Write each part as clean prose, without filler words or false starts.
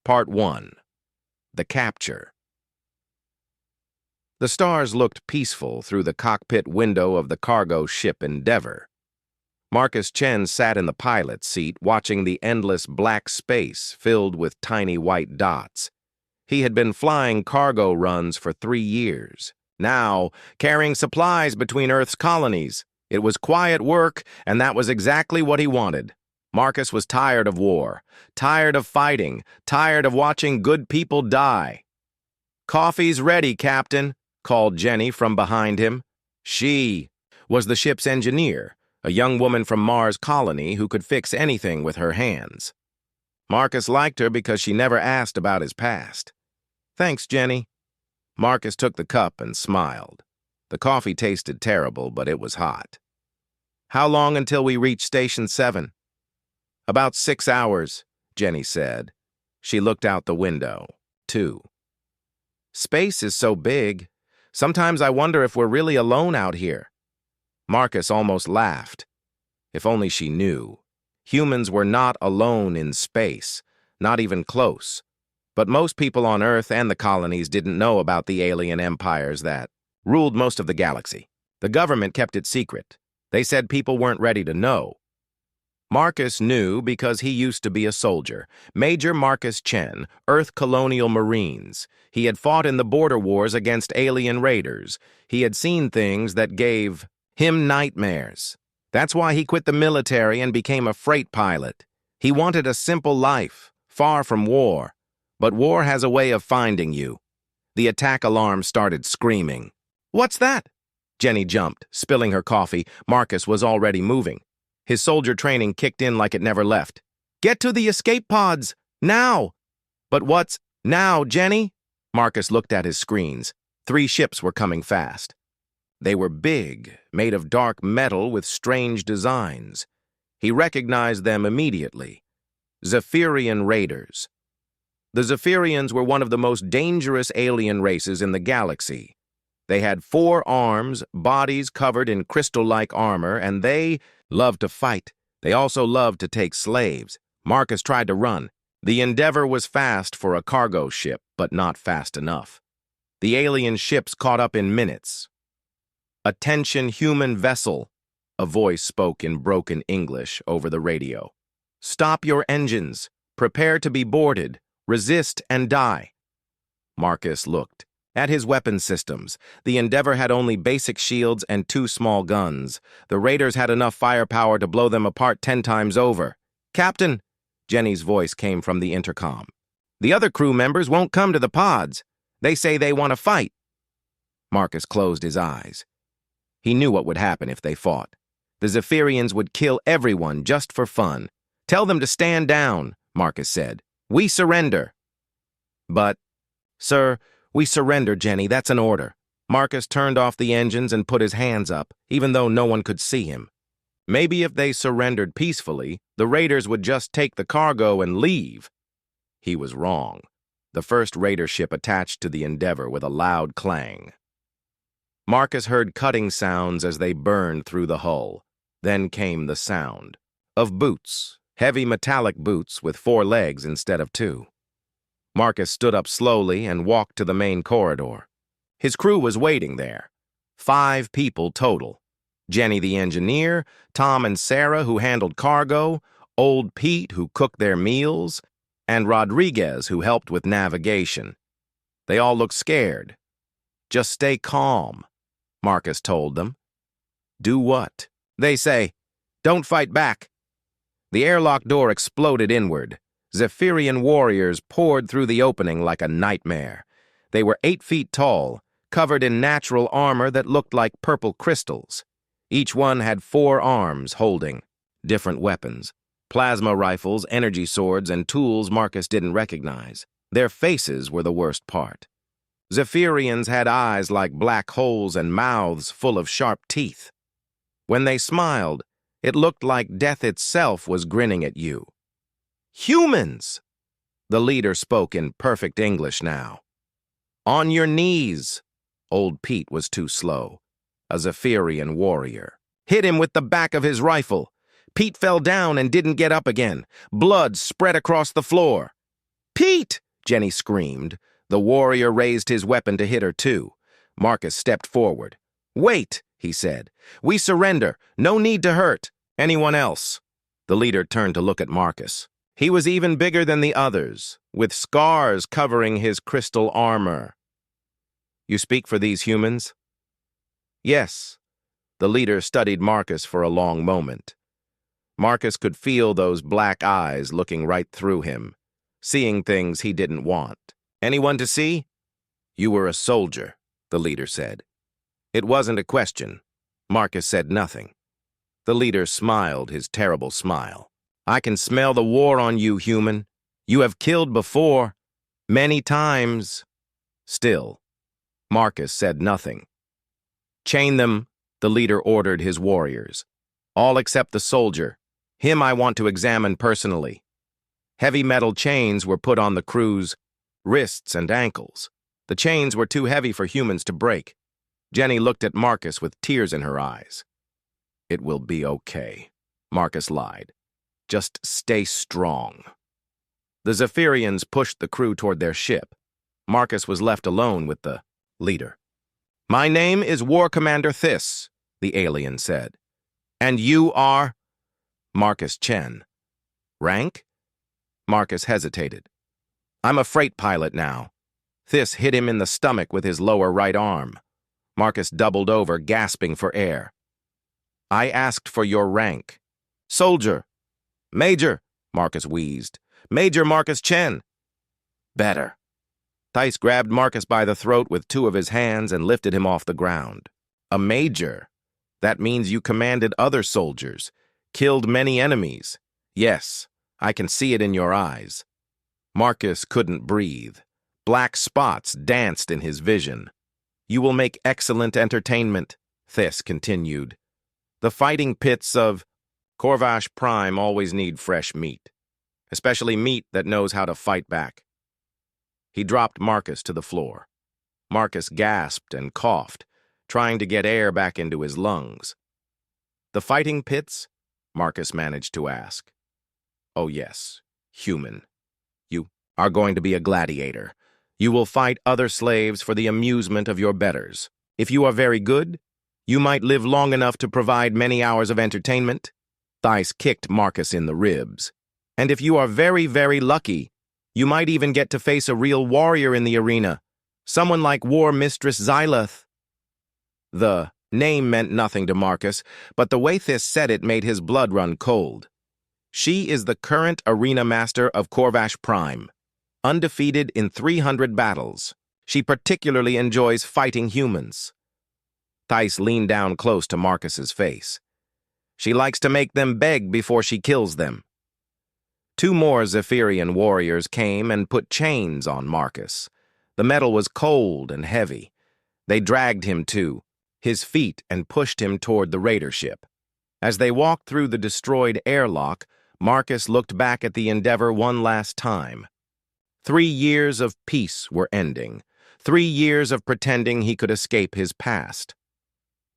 Part 1. The Capture. The stars looked peaceful through the cockpit window of the cargo ship Endeavour. Marcus Chen sat in the pilot's seat watching the endless black space filled with tiny white dots. He had been flying cargo runs for 3 years. Now, carrying supplies between Earth's colonies. It was quiet work, and that was exactly what he wanted. Marcus was tired of war, tired of fighting, tired of watching good people die. "Coffee's ready, Captain," called Jenny from behind him. She was the ship's engineer, a young woman from Mars colony who could fix anything with her hands. Marcus liked her because she never asked about his past. "Thanks, Jenny." Marcus took the cup and smiled. The coffee tasted terrible, but it was hot. "How long until we reach Station 7? "About 6 hours, Jenny said. She looked out the window, too. "Space is so big. Sometimes I wonder if we're really alone out here." Marcus almost laughed. If only she knew. Humans were not alone in space, not even close. But most people on Earth and the colonies didn't know about the alien empires that ruled most of the galaxy. The government kept it secret. They said people weren't ready to know. Marcus knew because he used to be a soldier. Major Marcus Chen, Earth Colonial Marines. He had fought in the border wars against alien raiders. He had seen things that gave him nightmares. That's why he quit the military and became a freight pilot. He wanted a simple life, far from war. But war has a way of finding you. The attack alarm started screaming. "What's that?" Jenny jumped, spilling her coffee. Marcus was already moving. His soldier training kicked in like it never left. "Get to the escape pods! Now!" "But what's now, Jenny?" Marcus looked at his screens. 3 ships were coming fast. They were big, made of dark metal with strange designs. He recognized them immediately. Zephyrian raiders. The Zephyrians were one of the most dangerous alien races in the galaxy. They had 4 arms, bodies covered in crystal-like armor, and they loved to fight. They also loved to take slaves. Marcus tried to run. The Endeavour was fast for a cargo ship, but not fast enough. The alien ships caught up in minutes. "Attention, human vessel," a voice spoke in broken English over the radio. "Stop your engines. Prepare to be boarded. Resist and die." Marcus looked at his weapon systems. The Endeavour had only basic shields and 2 small guns. The raiders had enough firepower to blow them apart 10 times over. "Captain," Jenny's voice came from the intercom. "The other crew members won't come to the pods. They say they want to fight." Marcus closed his eyes. He knew what would happen if they fought. The Zephyrians would kill everyone just for fun. "Tell them to stand down," Marcus said. "We surrender." "But, sir, we surrender, Jenny. That's an order." Marcus turned off the engines and put his hands up, even though no one could see him. Maybe if they surrendered peacefully, the raiders would just take the cargo and leave. He was wrong. The first raider ship attached to the Endeavour with a loud clang. Marcus heard cutting sounds as they burned through the hull. Then came the sound of boots, heavy metallic boots with 4 legs instead of 2. Marcus stood up slowly and walked to the main corridor. His crew was waiting there. 5 people total. Jenny the engineer, Tom and Sarah who handled cargo, Old Pete who cooked their meals, and Rodriguez who helped with navigation. They all looked scared. "Just stay calm," Marcus told them. "Do what?" "They say, don't fight back." The airlock door exploded inward. Zephyrian warriors poured through the opening like a nightmare. They were 8 feet tall, covered in natural armor that looked like purple crystals. Each one had 4 arms holding different weapons. Plasma rifles, energy swords, and tools Marcus didn't recognize. Their faces were the worst part. Zephyrians had eyes like black holes and mouths full of sharp teeth. When they smiled, it looked like death itself was grinning at you. "Humans!" The leader spoke in perfect English now. "On your knees!" Old Pete was too slow. A Zephyrian warrior hit him with the back of his rifle. Pete fell down and didn't get up again. Blood spread across the floor. Pete! Jenny screamed. The warrior raised his weapon to hit her too. Marcus stepped forward. Wait, he said. We surrender. No need to hurt anyone else. The leader turned to look at Marcus. He was even bigger than the others, with scars covering his crystal armor. You speak for these humans? Yes. The leader studied Marcus for a long moment. Marcus could feel those black eyes looking right through him, seeing things he didn't want. Anyone to see? You were a soldier, the leader said. It wasn't a question. Marcus said nothing. The leader smiled his terrible smile. I can smell the war on you, human. You have killed before, many times. Still, Marcus said nothing. Chain them, the leader ordered his warriors. All except the soldier. Him I want to examine personally. Heavy metal chains were put on the crew's wrists and ankles. The chains were too heavy for humans to break. Jenny looked at Marcus with tears in her eyes. It will be okay, Marcus lied. Just stay strong. The Zephyrians pushed the crew toward their ship. Marcus was left alone with the leader. My name is War Commander Thys, the alien said. And you are? Marcus Chen. Rank? Marcus hesitated. I'm a freight pilot now. Thys hit him in the stomach with his lower right arm. Marcus doubled over, gasping for air. I asked for your rank. Soldier. Major, Marcus wheezed. Major Marcus Chen. Better. Thys grabbed Marcus by the throat with two of his hands and lifted him off the ground. A major? That means you commanded other soldiers, killed many enemies. Yes, I can see it in your eyes. Marcus couldn't breathe. Black spots danced in his vision. You will make excellent entertainment, Thys continued. The fighting pits of Corvash Prime always need fresh meat, especially meat that knows how to fight back. He dropped Marcus to the floor. Marcus gasped and coughed, trying to get air back into his lungs. The fighting pits? Marcus managed to ask. Oh yes, human. You are going to be a gladiator. You will fight other slaves for the amusement of your betters. If you are very good, you might live long enough to provide many hours of entertainment. Thys kicked Marcus in the ribs. And if you are very, very lucky, you might even get to face a real warrior in the arena, someone like War Mistress Xyloth. The name meant nothing to Marcus, but the way Thys said it made his blood run cold. She is the current arena master of Corvash Prime, undefeated in 300 battles. She particularly enjoys fighting humans. Thys leaned down close to Marcus's face. She likes to make them beg before she kills them. Two more Zephyrian warriors came and put chains on Marcus. The metal was cold and heavy. They dragged him to his feet and pushed him toward the raider ship. As they walked through the destroyed airlock, Marcus looked back at the Endeavor one last time. 3 years of peace were ending. 3 years of pretending he could escape his past.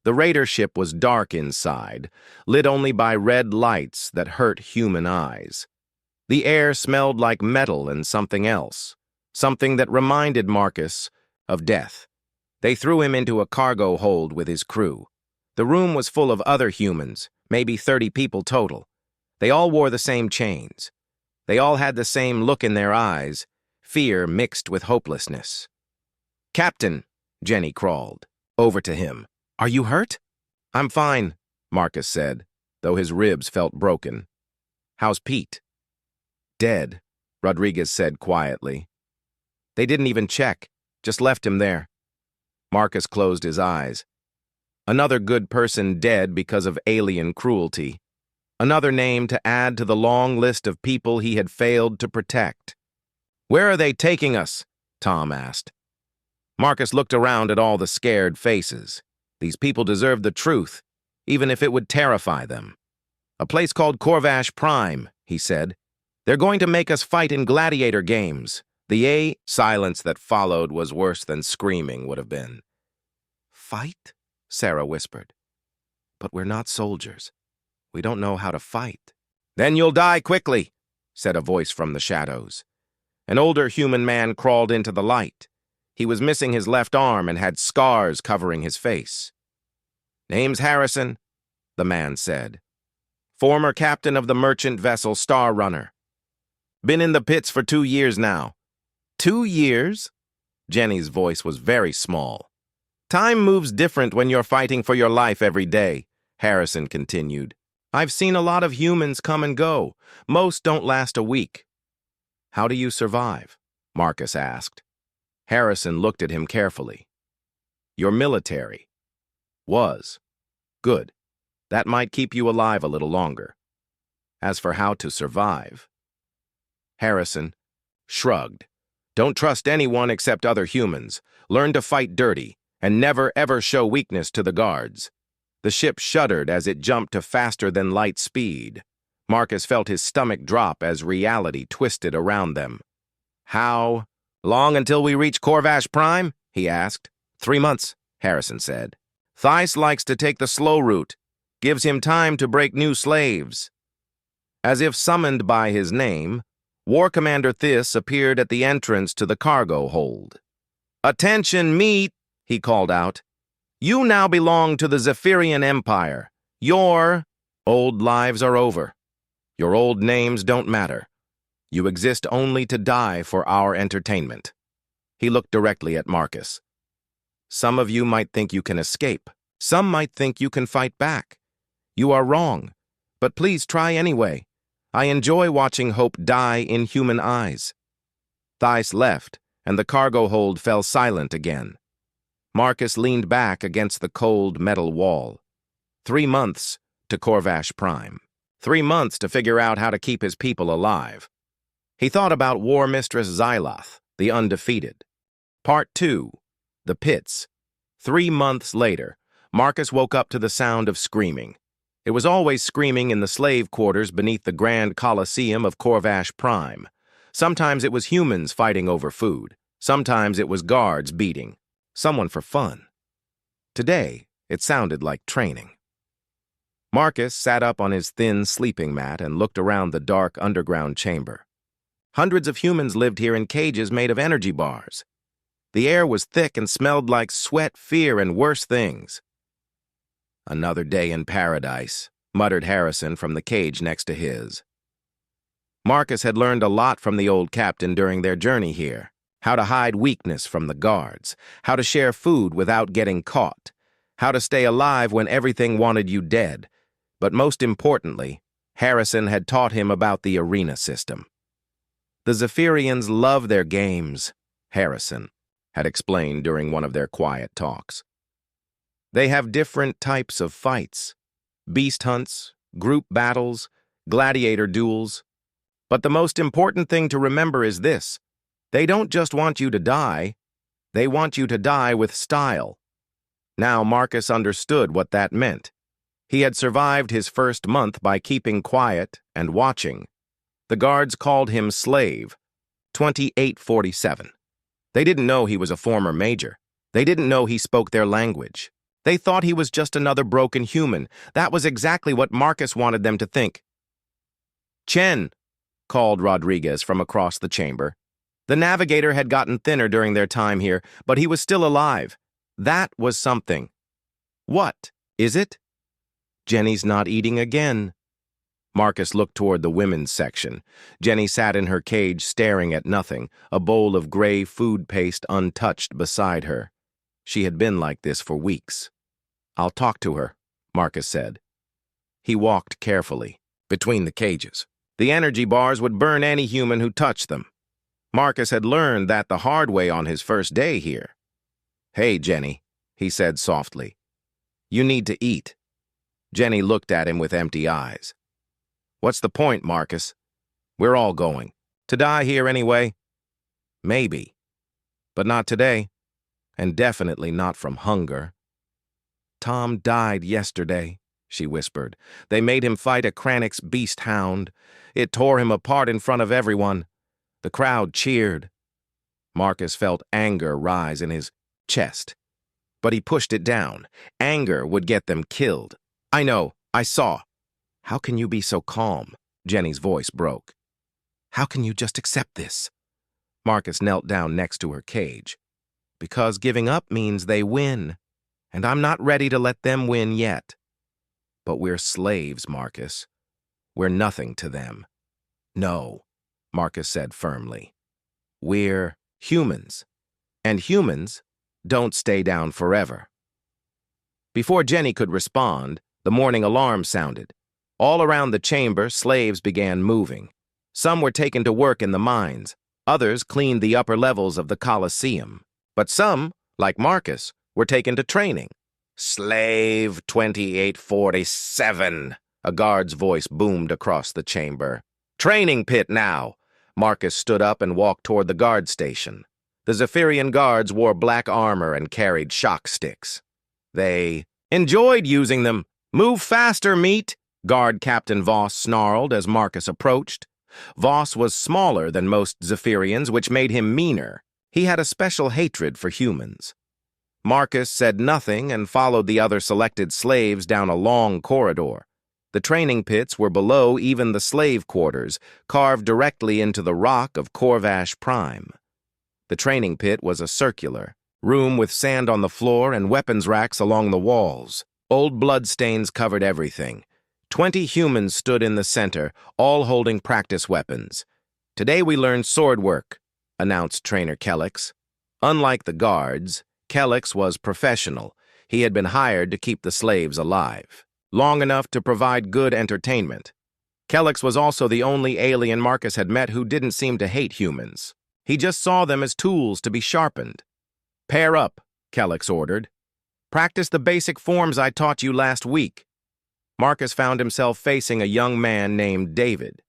The raider ship was dark inside, lit only by red lights that hurt human eyes. The air smelled like metal and something else, something that reminded Marcus of death. They threw him into a cargo hold with his crew. The room was full of other humans, maybe 30 people total. They all wore the same chains. They all had the same look in their eyes, fear mixed with hopelessness. Captain, Jenny crawled over to him. Are you hurt? I'm fine, Marcus said, though his ribs felt broken. How's Pete? Dead, Rodriguez said quietly. They didn't even check, just left him there. Marcus closed his eyes. Another good person dead because of alien cruelty. Another name to add to the long list of people he had failed to protect. Where are they taking us? Tom asked. Marcus looked around at all the scared faces. These people deserved the truth, even if it would terrify them. A place called Corvash Prime, he said. They're going to make us fight in gladiator games. The silence that followed was worse than screaming would have been. Fight? Sarah whispered. But we're not soldiers. We don't know how to fight. Then you'll die quickly, said a voice from the shadows. An older human man crawled into the light. He was missing his left arm and had scars covering his face. "Name's Harrison," the man said. "Former captain of the merchant vessel Star Runner. Been in the pits for 2 years now." 2 years? Jenny's voice was very small. "Time moves different when you're fighting for your life every day," Harrison continued. "I've seen a lot of humans come and go. Most don't last a week." "How do you survive?" Marcus asked. Harrison looked at him carefully. "You're military." "Was. Good. That might keep you alive a little longer. As for how to survive..." Harrison shrugged. "Don't trust anyone except other humans. Learn to fight dirty, and never ever show weakness to the guards." The ship shuddered as it jumped to faster-than-light speed. Marcus felt his stomach drop as reality twisted around them. "How long until we reach Corvash Prime?" he asked. 3 months, Harrison said. "Theiss likes to take the slow route. Gives him time to break new slaves." As if summoned by his name, War Commander Thiss appeared at the entrance to the cargo hold. "Attention, meet," he called out. "You now belong to the Zephyrian Empire. Your old lives are over. Your old names don't matter. You exist only to die for our entertainment." He looked directly at Marcus. "Some of you might think you can escape. Some might think you can fight back. You are wrong, but please try anyway. I enjoy watching hope die in human eyes." Theiss left, and the cargo hold fell silent again. Marcus leaned back against the cold metal wall. 3 months to Corvash Prime. 3 months to figure out how to keep his people alive. He thought about War Mistress Xyloth, the undefeated. Part 2, The Pits. 3 months later, Marcus woke up to the sound of screaming. It was always screaming in the slave quarters beneath the Grand Coliseum of Corvash Prime. Sometimes it was humans fighting over food. Sometimes it was guards beating someone for fun. Today, it sounded like training. Marcus sat up on his thin sleeping mat and looked around the dark underground chamber. Hundreds of humans lived here in cages made of energy bars. The air was thick and smelled like sweat, fear, and worse things. "Another day in paradise," muttered Harrison from the cage next to his. Marcus had learned a lot from the old captain during their journey here. How to hide weakness from the guards, how to share food without getting caught, how to stay alive when everything wanted you dead. But most importantly, Harrison had taught him about the arena system. "The Zephyrians love their games," Harrison had explained during one of their quiet talks. "They have different types of fights: beast hunts, group battles, gladiator duels. But the most important thing to remember is this: they don't just want you to die, they want you to die with style." Now Marcus understood what that meant. He had survived his first month by keeping quiet and watching. The guards called him Slave, 2847. They didn't know he was a former major. They didn't know he spoke their language. They thought he was just another broken human. That was exactly what Marcus wanted them to think. "Chen," called Rodriguez from across the chamber. The navigator had gotten thinner during their time here, but he was still alive. That was something. "What is it?" "Jenny's not eating again." Marcus looked toward the women's section. Jenny sat in her cage staring at nothing, a bowl of gray food paste untouched beside her. She had been like this for weeks. "I'll talk to her," Marcus said. He walked carefully between the cages. The energy bars would burn any human who touched them. Marcus had learned that the hard way on his first day here. "Hey, Jenny," he said softly. "You need to eat." Jenny looked at him with empty eyes. "What's the point, Marcus? We're all going. To die here anyway?" "Maybe. But not today. And definitely not from hunger." "Tom died yesterday," she whispered. "They made him fight a Kranix beast hound. It tore him apart in front of everyone. The crowd cheered." Marcus felt anger rise in his chest. But he pushed it down. Anger would get them killed. "I know. I saw." "How can you be so calm?" Jenny's voice broke. "How can you just accept this?" Marcus knelt down next to her cage. "Because giving up means they win, and I'm not ready to let them win yet." "But we're slaves, Marcus. We're nothing to them." "No," Marcus said firmly. "We're humans, and humans don't stay down forever." Before Jenny could respond, the morning alarm sounded. All around the chamber, slaves began moving. Some were taken to work in the mines. Others cleaned the upper levels of the Colosseum. But some, like Marcus, were taken to training. "Slave 2847, a guard's voice boomed across the chamber. "Training pit now." Marcus stood up and walked toward the guard station. The Zephyrian guards wore black armor and carried shock sticks. They enjoyed using them. "Move faster, meat," Guard Captain Voss snarled as Marcus approached. Voss was smaller than most Zephyrians, which made him meaner. He had a special hatred for humans. Marcus said nothing and followed the other selected slaves down a long corridor. The training pits were below even the slave quarters, carved directly into the rock of Corvash Prime. The training pit was a circular room with sand on the floor and weapons racks along the walls. Old bloodstains covered everything. 20 humans stood in the center, all holding practice weapons. "Today we learn sword work," announced Trainer Kellex. Unlike the guards, Kellex was professional. He had been hired to keep the slaves alive, long enough to provide good entertainment. Kellex was also the only alien Marcus had met who didn't seem to hate humans. He just saw them as tools to be sharpened. "Pair up," Kellex ordered. "Practice the basic forms I taught you last week." Marcus found himself facing a young man named David.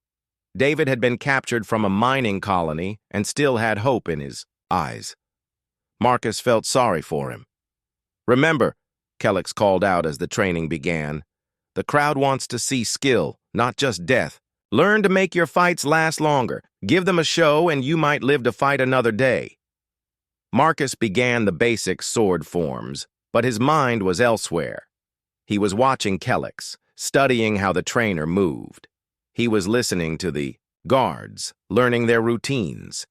David had been captured from a mining colony and still had hope in his eyes. Marcus felt sorry for him. "Remember," Kellex called out as the training began, "the crowd wants to see skill, not just death. Learn to make your fights last longer. Give them a show and you might live to fight another day." Marcus began the basic sword forms, but his mind was elsewhere. He was watching Kellex, studying how the trainer moved. He was listening to the guards, learning their routines.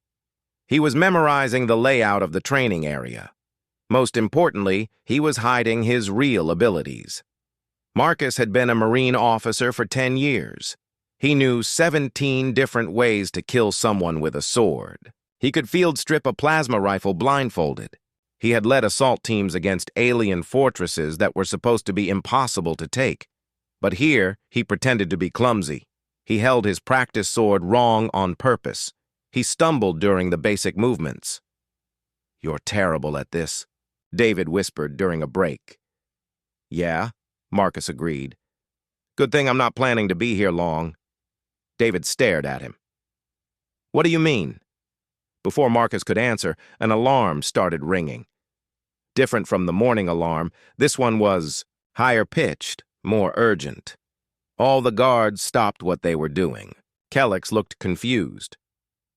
He was memorizing the layout of the training area. Most importantly, he was hiding his real abilities. Marcus had been a Marine officer for 10 years. He knew 17 different ways to kill someone with a sword. He could field strip a plasma rifle blindfolded. He had led assault teams against alien fortresses that were supposed to be impossible to take. But here, he pretended to be clumsy. He held his practice sword wrong on purpose. He stumbled during the basic movements. "You're terrible at this," David whispered during a break. "Yeah," Marcus agreed. "Good thing I'm not planning to be here long." David stared at him. "What do you mean?" Before Marcus could answer, an alarm started ringing. Different from the morning alarm, this one was higher-pitched, more urgent. All the guards stopped what they were doing. Kellex looked confused.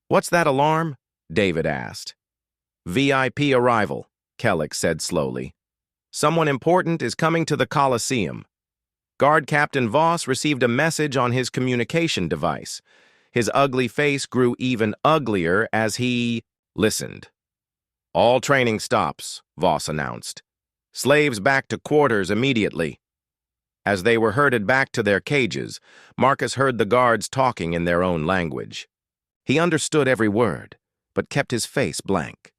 "What's that alarm?" David asked. "VIP arrival," Kellex said slowly. "Someone important is coming to the Colosseum." Guard Captain Voss received a message on his communication device. His ugly face grew even uglier as he listened. "All training stops," Voss announced. "Slaves back to quarters immediately." As they were herded back to their cages, Marcus heard the guards talking in their own language. He understood every word, but kept his face blank.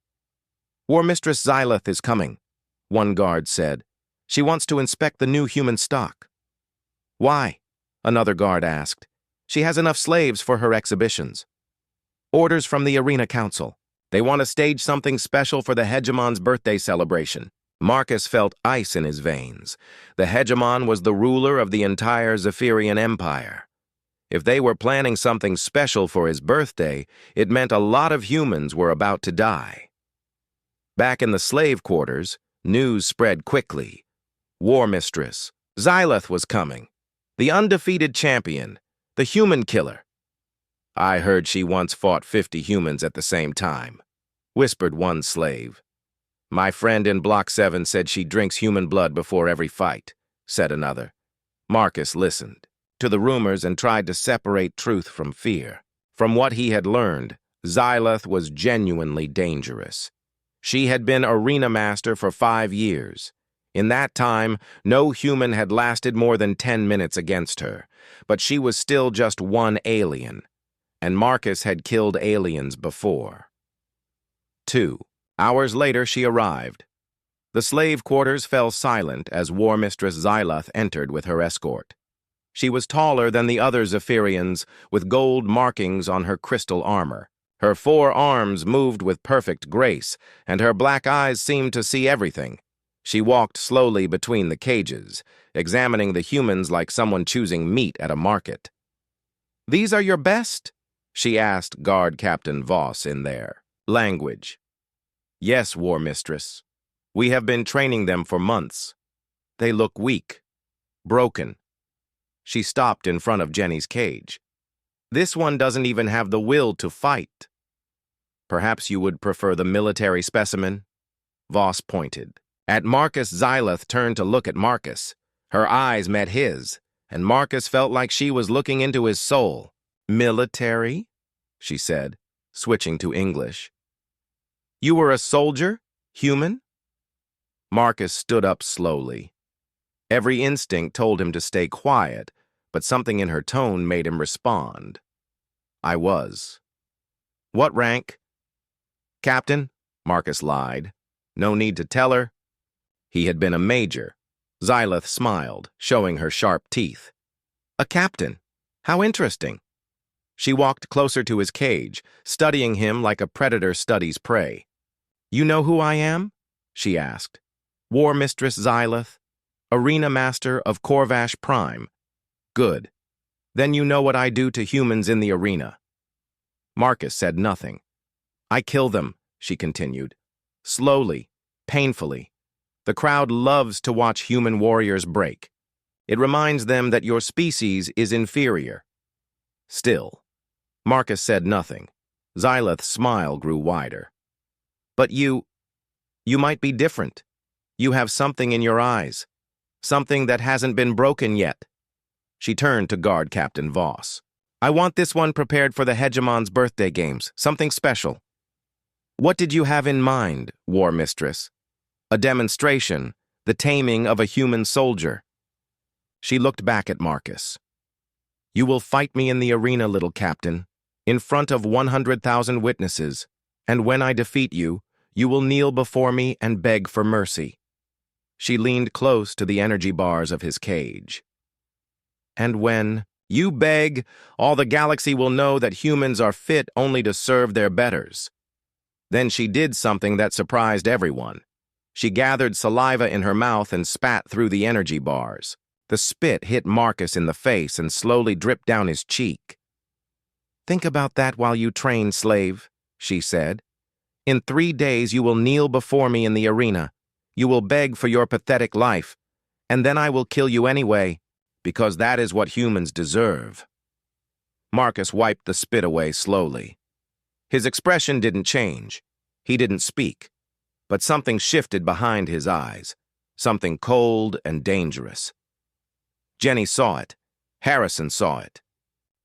"War Mistress Xyleth is coming," one guard said. "She wants to inspect the new human stock." "Why?" another guard asked. "She has enough slaves for her exhibitions." "Orders from the Arena Council. They want to stage something special for the Hegemon's birthday celebration." Marcus felt ice in his veins. The Hegemon was the ruler of the entire Zephyrian Empire. If they were planning something special for his birthday, it meant a lot of humans were about to die. Back in the slave quarters, news spread quickly. War Mistress Xyleth was coming. The undefeated champion, the human killer. "I heard she once fought 50 humans at the same time," whispered one slave. "My friend in Block 7 said she drinks human blood before every fight," said another. Marcus listened to the rumors and tried to separate truth from fear. From what he had learned, Xyloth was genuinely dangerous. She had been arena master for 5 years. In that time, no human had lasted more than 10 minutes against her, but she was still just one alien, and Marcus had killed aliens before. 2 hours later, she arrived. The slave quarters fell silent as War Mistress Xyloth entered with her escort. She was taller than the other Zephyrians, with gold markings on her crystal armor. Her 4 arms moved with perfect grace, and her black eyes seemed to see everything. She walked slowly between the cages, examining the humans like someone choosing meat at a market. "These are your best?" she asked Guard Captain Voss in their language. "Yes, War Mistress. We have been training them for months. They look weak, broken." She stopped in front of Jenny's cage. "This one doesn't even have the will to fight." "Perhaps you would prefer the military specimen?" Voss pointed. At Marcus, Xyloth turned to look at Marcus. Her eyes met his, and Marcus felt like she was looking into his soul. "Military?" she said, switching to English. "You were a soldier? Human?" Marcus stood up slowly. Every instinct told him to stay quiet, but something in her tone made him respond. "I was." "What rank?" "Captain," Marcus lied. No need to tell her. He had been a major. Xyloth smiled, showing her sharp teeth. "A captain? How interesting." She walked closer to his cage, studying him like a predator studies prey. "You know who I am?" she asked. "War Mistress Xyloth, Arena Master of Corvash Prime." "Good. Then you know what I do to humans in the arena." Marcus said nothing. "I kill them," she continued. "Slowly, painfully. The crowd loves to watch human warriors break. It reminds them that your species is inferior." Still, Marcus said nothing. Xyloth's smile grew wider. "But you might be different. You have something in your eyes. Something that hasn't been broken yet." She turned to Guard Captain Voss. "I want this one prepared for the Hegemon's birthday games, something special." "What did you have in mind, War Mistress?" "A demonstration, the taming of a human soldier." She looked back at Marcus. "You will fight me in the arena, little captain, in front of 100,000 witnesses, and when I defeat you, you will kneel before me and beg for mercy." She leaned close to the energy bars of his cage. "And when you beg, all the galaxy will know that humans are fit only to serve their betters." Then she did something that surprised everyone. She gathered saliva in her mouth and spat through the energy bars. The spit hit Marcus in the face and slowly dripped down his cheek. "Think about that while you train, slave," she said. "In 3 days you will kneel before me in the arena. You will beg for your pathetic life, and then I will kill you anyway, because that is what humans deserve." Marcus wiped the spit away slowly. His expression didn't change. He didn't speak. But something shifted behind his eyes, something cold and dangerous. Jenny saw it. Harrison saw it.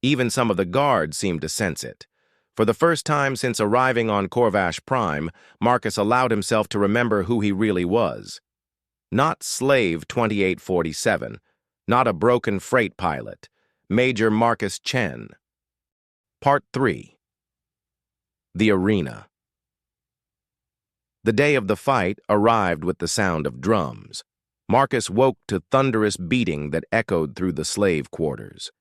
Even some of the guards seemed to sense it. For the first time since arriving on Corvash Prime, Marcus allowed himself to remember who he really was. Not Slave 2847, not a broken freight pilot, Major Marcus Chen. Part 3. The Arena. The day of the fight arrived with the sound of drums. Marcus woke to thunderous beating that echoed through the slave quarters.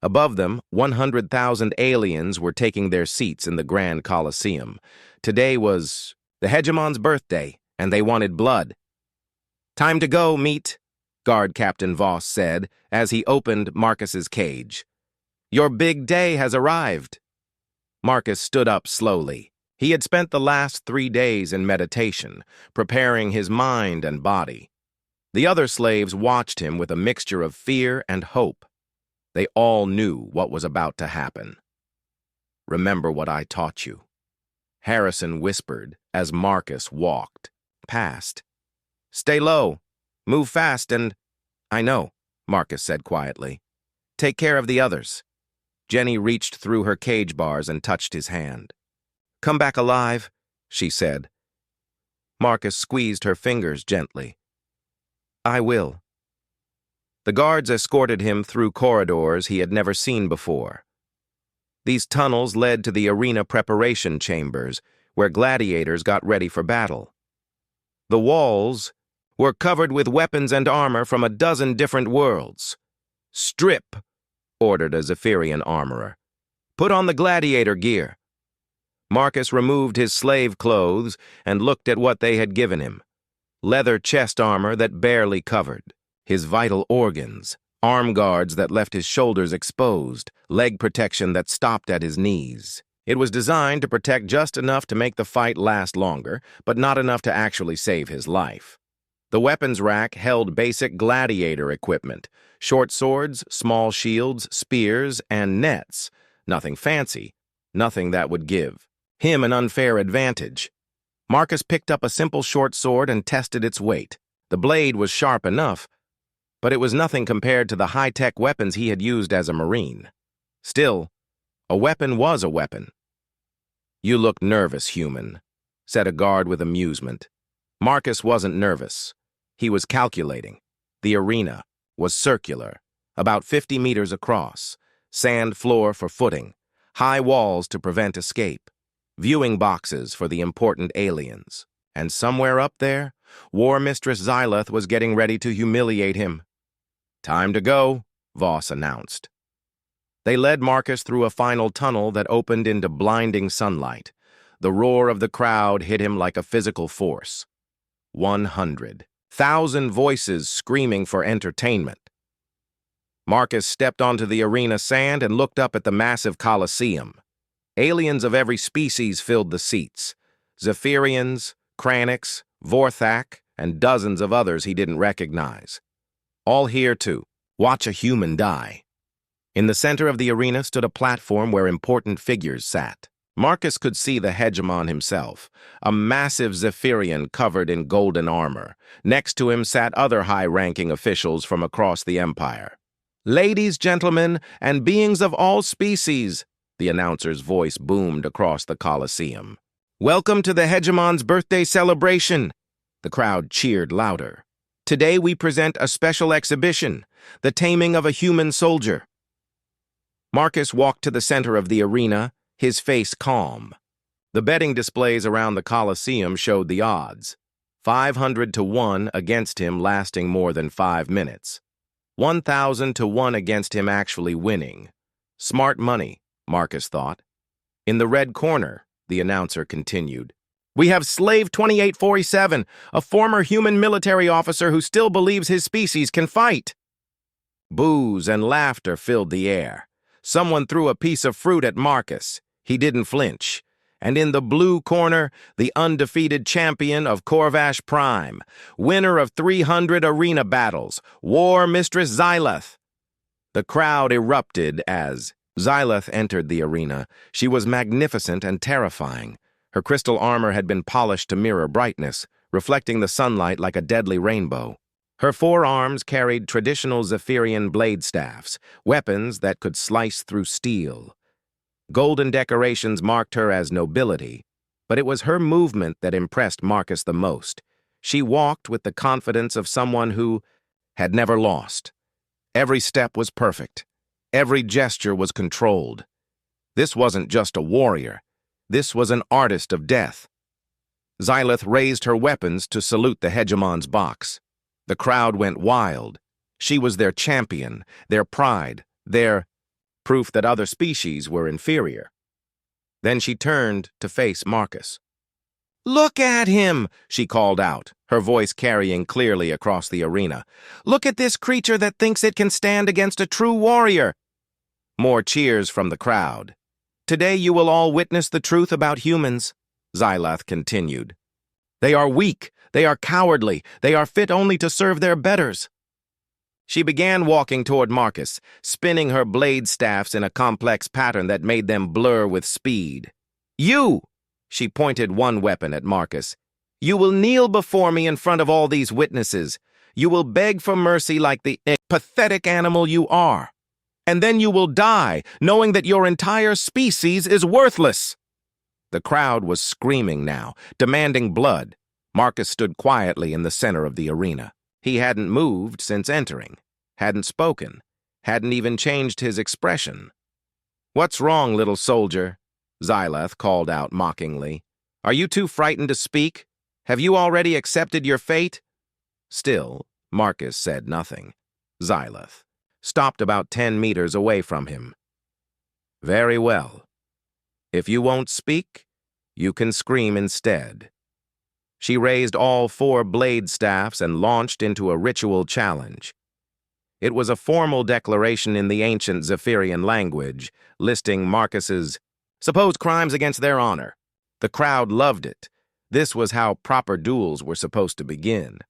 Above them, 100,000 aliens were taking their seats in the Grand Colosseum. Today was the Hegemon's birthday, and they wanted blood. "Time to go, meat," Guard Captain Voss said as he opened Marcus's cage. "Your big day has arrived." Marcus stood up slowly. He had spent the last 3 days in meditation, preparing his mind and body. The other slaves watched him with a mixture of fear and hope. They all knew what was about to happen. "Remember what I taught you," Harrison whispered as Marcus walked past. "Stay low, move fast, and—" "I know," Marcus said quietly. "Take care of the others." Jenny reached through her cage bars and touched his hand. Come back alive, she said. Marcus squeezed her fingers gently. I will. The guards escorted him through corridors he had never seen before. These tunnels led to the arena preparation chambers, where gladiators got ready for battle. The walls were covered with weapons and armor from a dozen different worlds. Strip, ordered a Zephyrian armorer. Put on the gladiator gear. Marcus removed his slave clothes and looked at what they had given him. Leather chest armor that barely covered. His vital organs, arm guards that left his shoulders exposed, leg protection that stopped at his knees. It was designed to protect just enough to make the fight last longer, but not enough to actually save his life. The weapons rack held basic gladiator equipment, short swords, small shields, spears, and nets. Nothing fancy, nothing that would give him an unfair advantage. Marcus picked up a simple short sword and tested its weight. The blade was sharp enough, but it was nothing compared to the high-tech weapons he had used as a Marine. Still, a weapon was a weapon. You look nervous, human, said a guard with amusement. Marcus wasn't nervous. He was calculating. The arena was circular, about 50 meters across, sand floor for footing, high walls to prevent escape, viewing boxes for the important aliens. And somewhere up there, War Mistress Xyleth was getting ready to humiliate him. Time to go, Voss announced. They led Marcus through a final tunnel that opened into blinding sunlight. The roar of the crowd hit him like a physical force. 100,000 voices screaming for entertainment. Marcus stepped onto the arena sand and looked up at the massive Colosseum. Aliens of every species filled the seats. Zephyrians, Kraniks, Vorthak, and dozens of others he didn't recognize. All here to watch a human die. In the center of the arena stood a platform where important figures sat. Marcus could see the hegemon himself, a massive Zephyrian covered in golden armor. Next to him sat other high-ranking officials from across the empire. Ladies, gentlemen, and beings of all species, the announcer's voice boomed across the Colosseum. Welcome to the hegemon's birthday celebration. The crowd cheered louder. Today we present a special exhibition, the taming of a human soldier. Marcus walked to the center of the arena, his face calm. The betting displays around the Colosseum showed the odds. 500 to 1 against him lasting more than 5 minutes. 1,000 to 1 against him actually winning. Smart money, Marcus thought. In the red corner, the announcer continued, we have Slave 2847, a former human military officer who still believes his species can fight. Boos and laughter filled the air. Someone threw a piece of fruit at Marcus. He didn't flinch. And in the blue corner, the undefeated champion of Corvash Prime, winner of 300 arena battles, War Mistress Xyleth. The crowd erupted as Xyleth entered the arena. She was magnificent and terrifying. Her crystal armor had been polished to mirror brightness, reflecting the sunlight like a deadly rainbow. Her forearms carried traditional Zephyrian blade staffs, weapons that could slice through steel. Golden decorations marked her as nobility, but it was her movement that impressed Marcus the most. She walked with the confidence of someone who had never lost. Every step was perfect. Every gesture was controlled. This wasn't just a warrior. This was an artist of death. Xyleth raised her weapons to salute the hegemon's box. The crowd went wild. She was their champion, their pride, their proof that other species were inferior. Then she turned to face Marcus. Look at him, she called out, her voice carrying clearly across the arena. Look at this creature that thinks it can stand against a true warrior. More cheers from the crowd. Today you will all witness the truth about humans, Xyleth continued. They are weak, they are cowardly, they are fit only to serve their betters. She began walking toward Marcus, spinning her blade staffs in a complex pattern that made them blur with speed. You! She pointed one weapon at Marcus. You will kneel before me in front of all these witnesses. You will beg for mercy like the pathetic animal you are. And then you will die, knowing that your entire species is worthless. The crowd was screaming now, demanding blood. Marcus stood quietly in the center of the arena. He hadn't moved since entering, hadn't spoken, hadn't even changed his expression. "What's wrong, little soldier?" Xyloth called out mockingly. "Are you too frightened to speak? Have you already accepted your fate?" Still, Marcus said nothing. Xyloth stopped about 10 meters away from him. "Very well. If you won't speak, you can scream instead." She raised all 4 blade staffs and launched into a ritual challenge. It was a formal declaration in the ancient Zephyrian language, listing Marcus's supposed crimes against their honor. The crowd loved it. This was how proper duels were supposed to begin.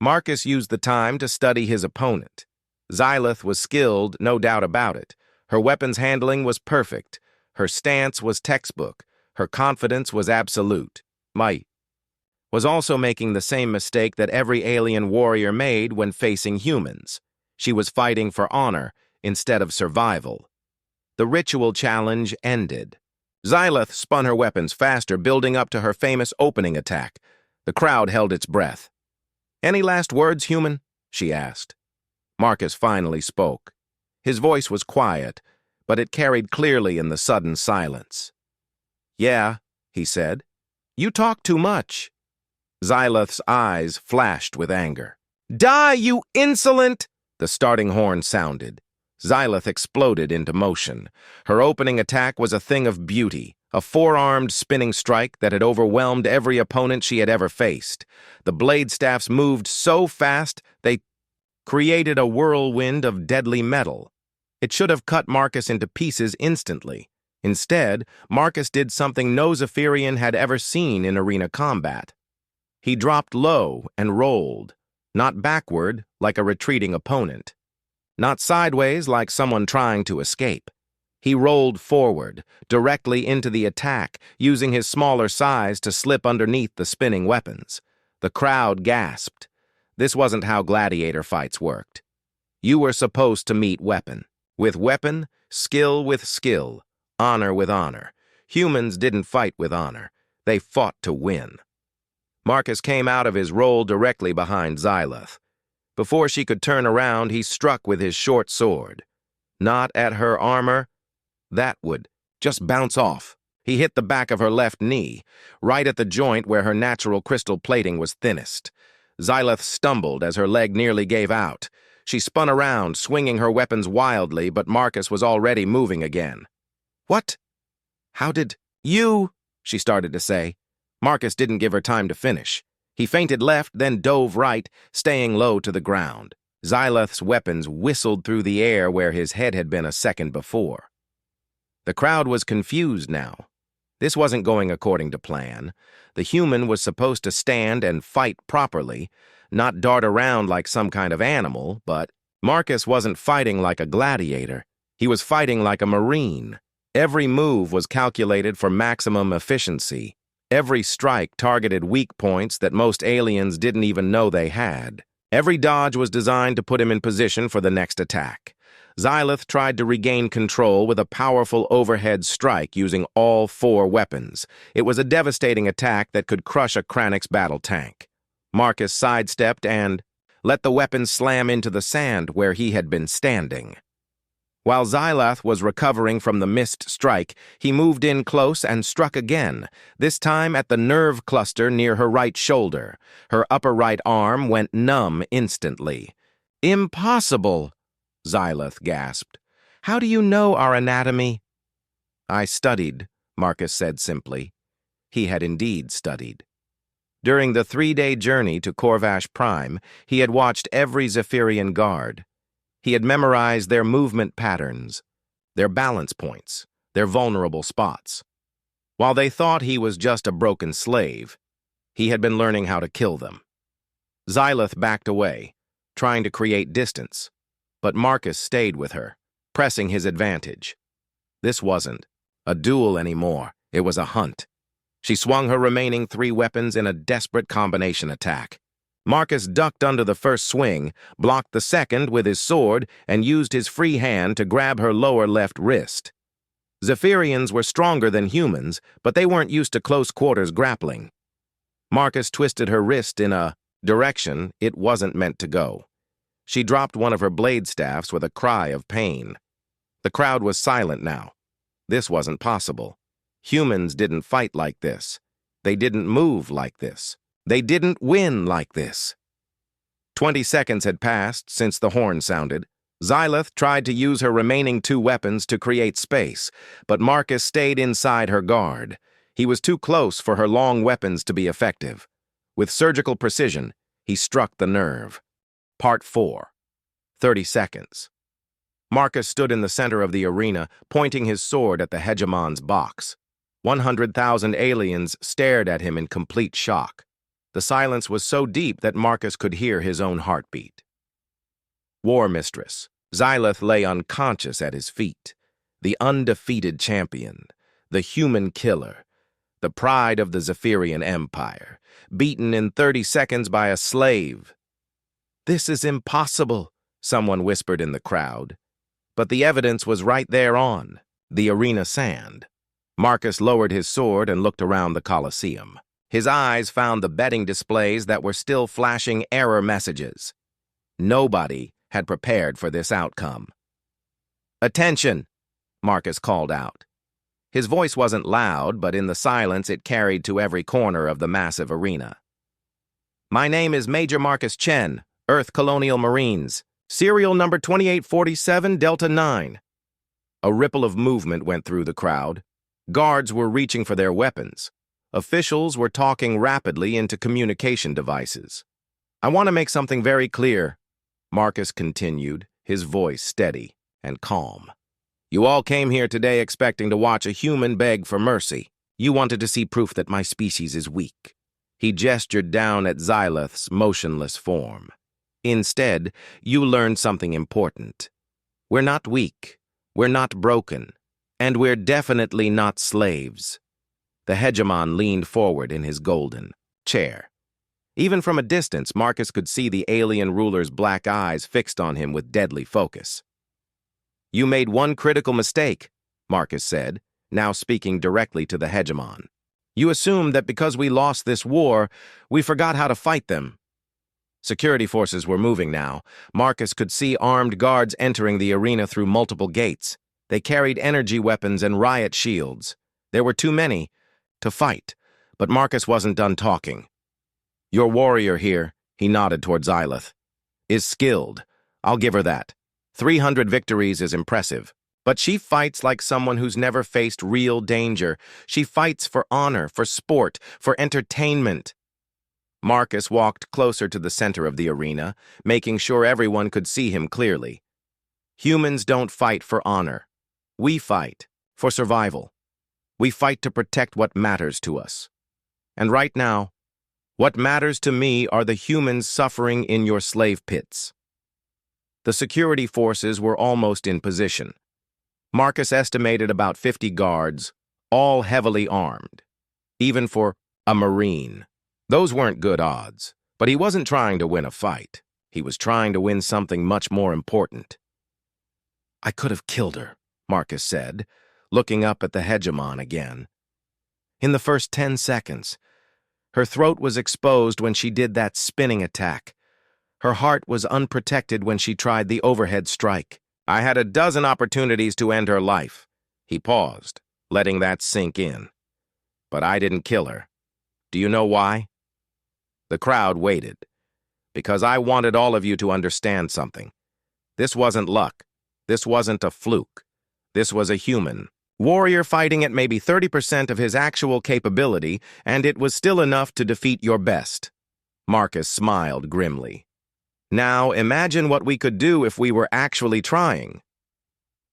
Marcus used the time to study his opponent. Xyloth was skilled, no doubt about it. Her weapons handling was perfect. Her stance was textbook. Her confidence was absolute. Might was also making the same mistake that every alien warrior made when facing humans. She was fighting for honor instead of survival. The ritual challenge ended. Xyloth spun her weapons faster, building up to her famous opening attack. The crowd held its breath. "Any last words, human?" she asked. Marcus finally spoke. His voice was quiet, but it carried clearly in the sudden silence. "Yeah," he said. "You talk too much." Xyloth's eyes flashed with anger. "Die, you insolent!" The starting horn sounded. Xyloth exploded into motion. Her opening attack was a thing of beauty, a 4-armed spinning strike that had overwhelmed every opponent she had ever faced. The blade staffs moved so fast they created a whirlwind of deadly metal. It should have cut Marcus into pieces instantly. Instead, Marcus did something no Zephyrian had ever seen in arena combat. He dropped low and rolled, not backward like a retreating opponent, not sideways like someone trying to escape. He rolled forward, directly into the attack, using his smaller size to slip underneath the spinning weapons. The crowd gasped. This wasn't how gladiator fights worked. You were supposed to meet weapon with weapon, skill with skill, honor with honor. Humans didn't fight with honor. They fought to win. Marcus came out of his roll directly behind Xyloth. Before she could turn around, he struck with his short sword. Not at her armor. That would just bounce off. He hit the back of her left knee, right at the joint where her natural crystal plating was thinnest. Xyloth stumbled as her leg nearly gave out. She spun around, swinging her weapons wildly, but Marcus was already moving again. "What? How did you?" she started to say. Marcus didn't give her time to finish. He feinted left, then dove right, staying low to the ground. Xyloth's weapons whistled through the air where his head had been a second before. The crowd was confused now. This wasn't going according to plan. The human was supposed to stand and fight properly, not dart around like some kind of animal, but Marcus wasn't fighting like a gladiator. He was fighting like a marine. Every move was calculated for maximum efficiency. Every strike targeted weak points that most aliens didn't even know they had. Every dodge was designed to put him in position for the next attack. Xyloth tried to regain control with a powerful overhead strike using all 4 weapons. It was a devastating attack that could crush a Kranix battle tank. Marcus sidestepped and let the weapon slam into the sand where he had been standing. While Xyloth was recovering from the missed strike, he moved in close and struck again, this time at the nerve cluster near her right shoulder. Her upper right arm went numb instantly. "Impossible!" Xyloth gasped. "How do you know our anatomy?" "I studied," Marcus said simply. He had indeed studied. During the 3-day journey to Corvash Prime, he had watched every Zephyrian guard. He had memorized their movement patterns, their balance points, their vulnerable spots. While they thought he was just a broken slave, he had been learning how to kill them. Xyloth backed away, trying to create distance, but Marcus stayed with her, pressing his advantage. This wasn't a duel anymore, it was a hunt. She swung her remaining 3 weapons in a desperate combination attack. Marcus ducked under the first swing, blocked the second with his sword, and used his free hand to grab her lower left wrist. Zephyrians were stronger than humans, but they weren't used to close-quarters grappling. Marcus twisted her wrist in a direction it wasn't meant to go. She dropped one of her blade staffs with a cry of pain. The crowd was silent now. This wasn't possible. Humans didn't fight like this. They didn't move like this. They didn't win like this. 20 seconds had passed since the horn sounded. Xylith tried to use her remaining 2 weapons to create space, but Marcus stayed inside her guard. He was too close for her long weapons to be effective. With surgical precision, he struck the nerve. Part 4. 30 seconds. Marcus stood in the center of the arena, pointing his sword at the hegemon's box. 100,000 aliens stared at him in complete shock. The silence was so deep that Marcus could hear his own heartbeat. War Mistress. Xylith lay unconscious at his feet. The undefeated champion. The human killer. The pride of the Zephyrian Empire. Beaten in 30 seconds by a slave. "This is impossible," someone whispered in the crowd. But the evidence was right there on the arena sand. Marcus lowered his sword and looked around the Colosseum. His eyes found the betting displays that were still flashing error messages. Nobody had prepared for this outcome. "Attention!" Marcus called out. His voice wasn't loud, but in the silence it carried to every corner of the massive arena. "My name is Major Marcus Chen, Earth Colonial Marines. Serial number 2847 Delta 9. A ripple of movement went through the crowd. Guards were reaching for their weapons. Officials were talking rapidly into communication devices. "I want to make something very clear," Marcus continued, his voice steady and calm. "You all came here today expecting to watch a human beg for mercy. You wanted to see proof that my species is weak." He gestured down at Xylith's motionless form. "Instead, you learned something important. We're not weak, we're not broken, and we're definitely not slaves." The hegemon leaned forward in his golden chair. Even from a distance, Marcus could see the alien ruler's black eyes fixed on him with deadly focus. "You made one critical mistake," Marcus said, now speaking directly to the hegemon. "You assumed that because we lost this war, we forgot how to fight them." Security forces were moving now. Marcus could see armed guards entering the arena through multiple gates. They carried energy weapons and riot shields. There were too many to fight, but Marcus wasn't done talking. "Your warrior here," he nodded toward Xylith, "is skilled. I'll give her that. 300 victories is impressive. But she fights like someone who's never faced real danger. She fights for honor, for sport, for entertainment." Marcus walked closer to the center of the arena, making sure everyone could see him clearly. "Humans don't fight for honor. We fight for survival. We fight to protect what matters to us. And right now, what matters to me are the humans suffering in your slave pits." The security forces were almost in position. Marcus estimated about 50 guards, all heavily armed. Even for a Marine. Those weren't good odds, but he wasn't trying to win a fight. He was trying to win something much more important. "I could have killed her," Marcus said, looking up at the hegemon again. "In the first 10 seconds, her throat was exposed when she did that spinning attack. Her heart was unprotected when she tried the overhead strike. I had a dozen opportunities to end her life." He paused, letting that sink in. "But I didn't kill her. Do you know why?" The crowd waited. "Because I wanted all of you to understand something. This wasn't luck. This wasn't a fluke. This was a human warrior fighting at maybe 30% of his actual capability, and it was still enough to defeat your best." Marcus smiled grimly. "Now imagine what we could do if we were actually trying."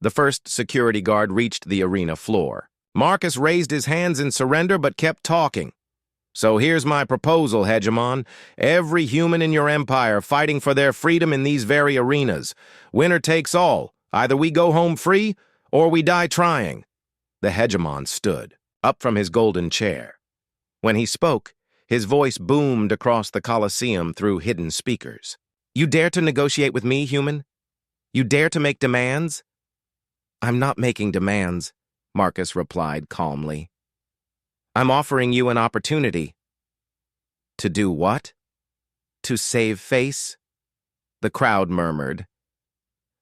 The first security guard reached the arena floor. Marcus raised his hands in surrender but kept talking. "So here's my proposal, hegemon. Every human in your empire fighting for their freedom in these very arenas. Winner takes all. Either we go home free, or we die trying." The hegemon stood, up from his golden chair. When he spoke, his voice boomed across the Colosseum through hidden speakers. "You dare to negotiate with me, human? You dare to make demands?" "I'm not making demands," Marcus replied calmly. I'm offering you an opportunity. To do what? To save face? The crowd murmured.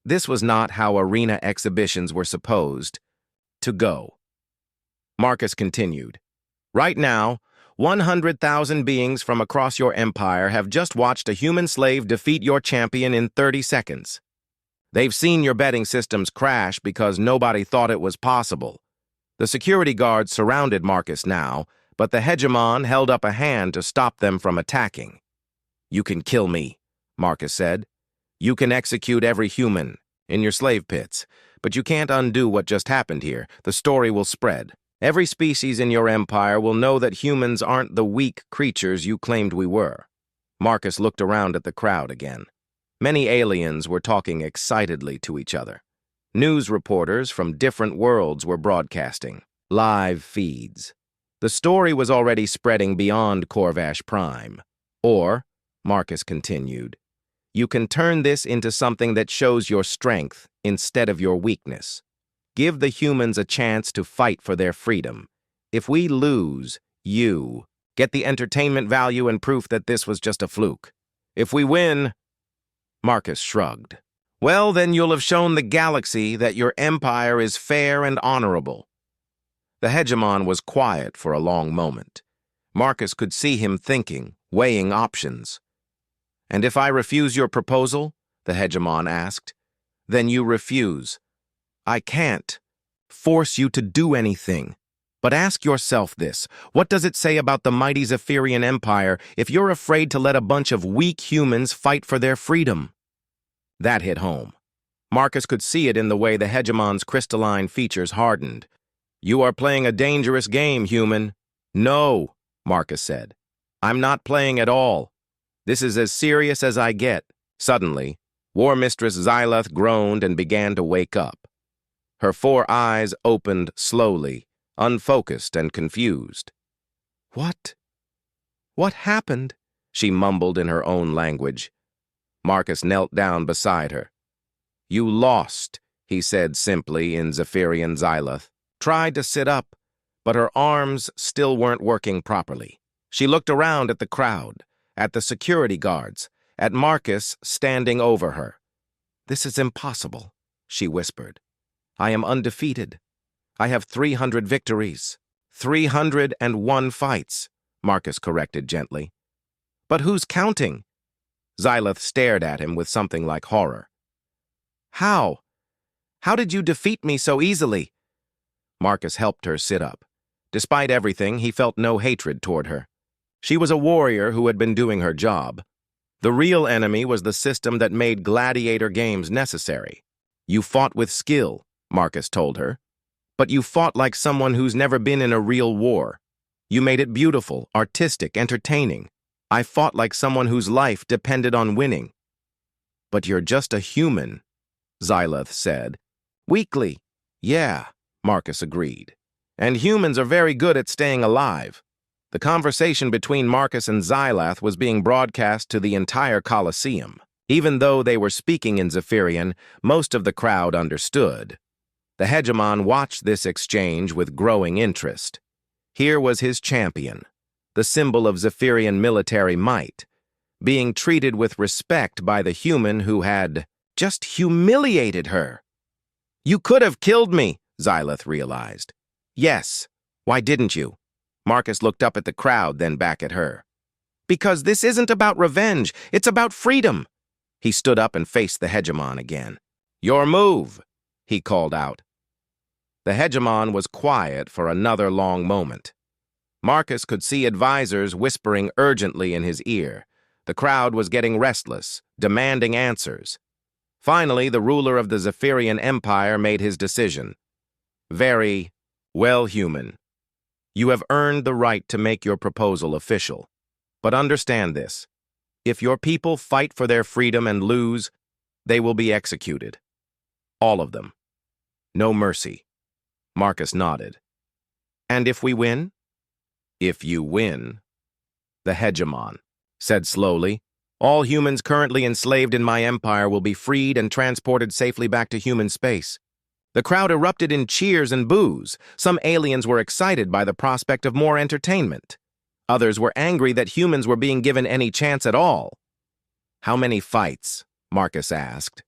This was not how arena exhibitions were supposed to go. Marcus continued. Right now, 100,000 beings from across your empire have just watched a human slave defeat your champion in 30 seconds. They've seen your betting systems crash because nobody thought it was possible. The security guards surrounded Marcus now, but the hegemon held up a hand to stop them from attacking. You can kill me, Marcus said. You can execute every human in your slave pits, but you can't undo what just happened here. The story will spread. Every species in your empire will know that humans aren't the weak creatures you claimed we were. Marcus looked around at the crowd again. Many aliens were talking excitedly to each other. News reporters from different worlds were broadcasting live feeds. The story was already spreading beyond Corvash Prime. Or, Marcus continued, you can turn this into something that shows your strength instead of your weakness. Give the humans a chance to fight for their freedom. If we lose, you get the entertainment value and proof that this was just a fluke. If we win, Marcus shrugged. Well, then you'll have shown the galaxy that your empire is fair and honorable. The hegemon was quiet for a long moment. Marcus could see him thinking, weighing options. And if I refuse your proposal, the hegemon asked, then you refuse. I can't force you to do anything. But ask yourself this, what does it say about the mighty Zephyrian Empire if you're afraid to let a bunch of weak humans fight for their freedom? That hit home. Marcus could see it in the way the hegemon's crystalline features hardened. You are playing a dangerous game, human. No, Marcus said. I'm not playing at all. This is as serious as I get. Suddenly, War Mistress Xyloth groaned and began to wake up. Her 4 eyes opened slowly, unfocused and confused. What? What happened? She mumbled in her own language. Marcus knelt down beside her. You lost, he said simply in Zephyrian Xyloth. Tried to sit up, but her arms still weren't working properly. She looked around at the crowd, at the security guards, at Marcus standing over her. This is impossible, she whispered. I am undefeated. I have 300 victories. 301 fights, Marcus corrected gently. But who's counting? Xyloth stared at him with something like horror. How? How did you defeat me so easily? Marcus helped her sit up. Despite everything, he felt no hatred toward her. She was a warrior who had been doing her job. The real enemy was the system that made gladiator games necessary. You fought with skill, Marcus told her. But you fought like someone who's never been in a real war. You made it beautiful, artistic, entertaining. I fought like someone whose life depended on winning. But you're just a human, Xyloth said. Weakly. Yeah, Marcus agreed. And humans are very good at staying alive. The conversation between Marcus and Xyloth was being broadcast to the entire Colosseum. Even though they were speaking in Zephyrian, most of the crowd understood. The hegemon watched this exchange with growing interest. Here was his champion, the symbol of Zephyrian military might, being treated with respect by the human who had just humiliated her. You could have killed me, Xyloth realized. Yes, why didn't you? Marcus looked up at the crowd, then back at her. Because this isn't about revenge, it's about freedom. He stood up and faced the hegemon again. Your move, he called out. The hegemon was quiet for another long moment. Marcus could see advisors whispering urgently in his ear. The crowd was getting restless, demanding answers. Finally, the ruler of the Zephyrian Empire made his decision. Very well, human. You have earned the right to make your proposal official. But understand this. If your people fight for their freedom and lose, they will be executed. All of them. No mercy. Marcus nodded. And if we win? If you win, the hegemon said slowly, all humans currently enslaved in my empire will be freed and transported safely back to human space. The crowd erupted in cheers and boos. Some aliens were excited by the prospect of more entertainment. Others were angry that humans were being given any chance at all. "How many fights?" Marcus asked.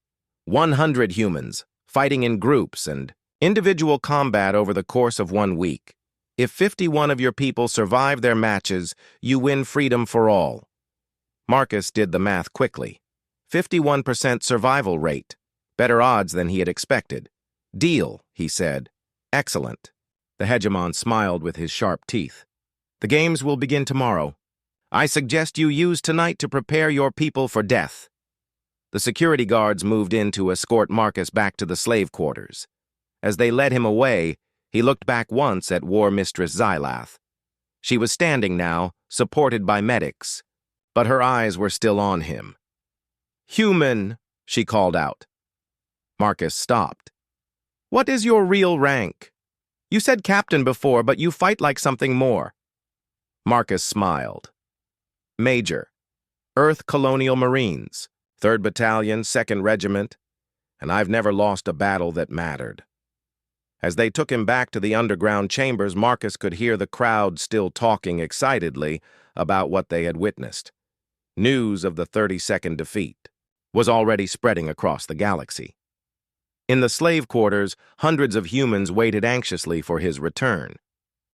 100 humans, fighting in groups and individual combat over the course of 1 week. If 51 of your people survive their matches, you win freedom for all. Marcus did the math quickly. 51% survival rate. Better odds than he had expected. "Deal," he said. "Excellent." The hegemon smiled with his sharp teeth. "The games will begin tomorrow. I suggest you use tonight to prepare your people for death." The security guards moved in to escort Marcus back to the slave quarters. As they led him away, he looked back once at War Mistress Xylath. She was standing now, supported by medics, but her eyes were still on him. "Human," she called out. Marcus stopped. "What is your real rank? You said captain before, but you fight like something more." Marcus smiled. "Major, Earth Colonial Marines, 3rd Battalion, 2nd Regiment, and I've never lost a battle that mattered." As they took him back to the underground chambers, Marcus could hear the crowd still talking excitedly about what they had witnessed. News of the 32nd defeat was already spreading across the galaxy. In the slave quarters, hundreds of humans waited anxiously for his return.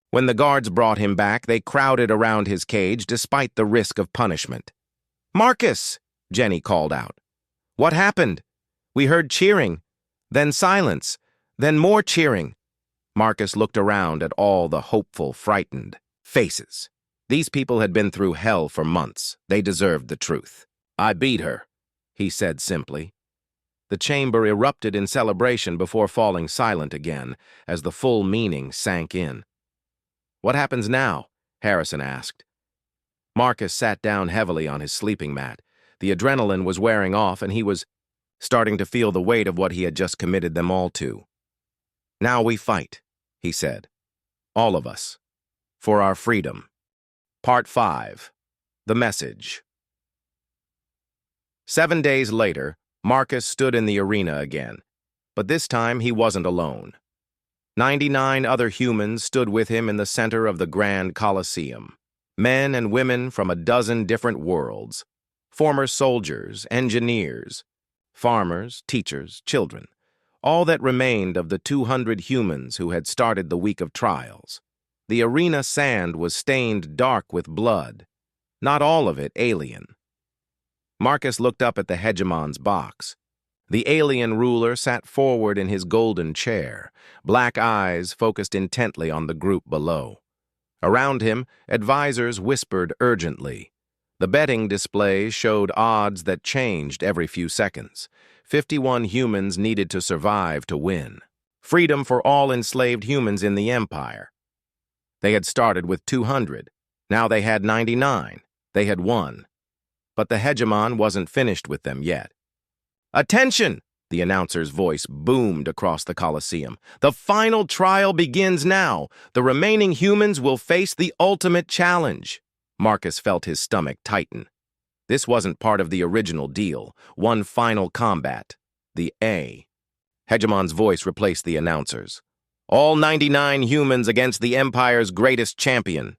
When the guards brought him back, they crowded around his cage despite the risk of punishment. "Marcus!" Jenny called out. "What happened? We heard cheering, then silence, then more cheering." Marcus looked around at all the hopeful, frightened faces. These people had been through hell for months. They deserved the truth. "I beat her," he said simply. The chamber erupted in celebration before falling silent again as the full meaning sank in. "What happens now?" Harrison asked. Marcus sat down heavily on his sleeping mat. The adrenaline was wearing off, and he was starting to feel the weight of what he had just committed them all to. "Now we fight," he said. "All of us. For our freedom." Part 5. The Message. 7 days later, Marcus stood in the arena again, but this time he wasn't alone. 99 other humans stood with him in the center of the Grand Colosseum. Men and women from a dozen different worlds. Former soldiers, engineers, farmers, teachers, children. All that remained of the 200 humans who had started the week of trials. The arena sand was stained dark with blood, not all of it alien. Marcus looked up at the hegemon's box. The alien ruler sat forward in his golden chair, black eyes focused intently on the group below. Around him, advisors whispered urgently. The betting display showed odds that changed every few seconds. 51 humans needed to survive to win. Freedom for all enslaved humans in the Empire. They had started with 200. Now they had 99. They had won. But the hegemon wasn't finished with them yet. "Attention!" The announcer's voice boomed across the Colosseum. "The final trial begins now. The remaining humans will face the ultimate challenge." Marcus felt his stomach tighten. This wasn't part of the original deal. One final combat. The A. Hegemon's voice replaced the announcer's. "All 99 humans against the Empire's greatest champion.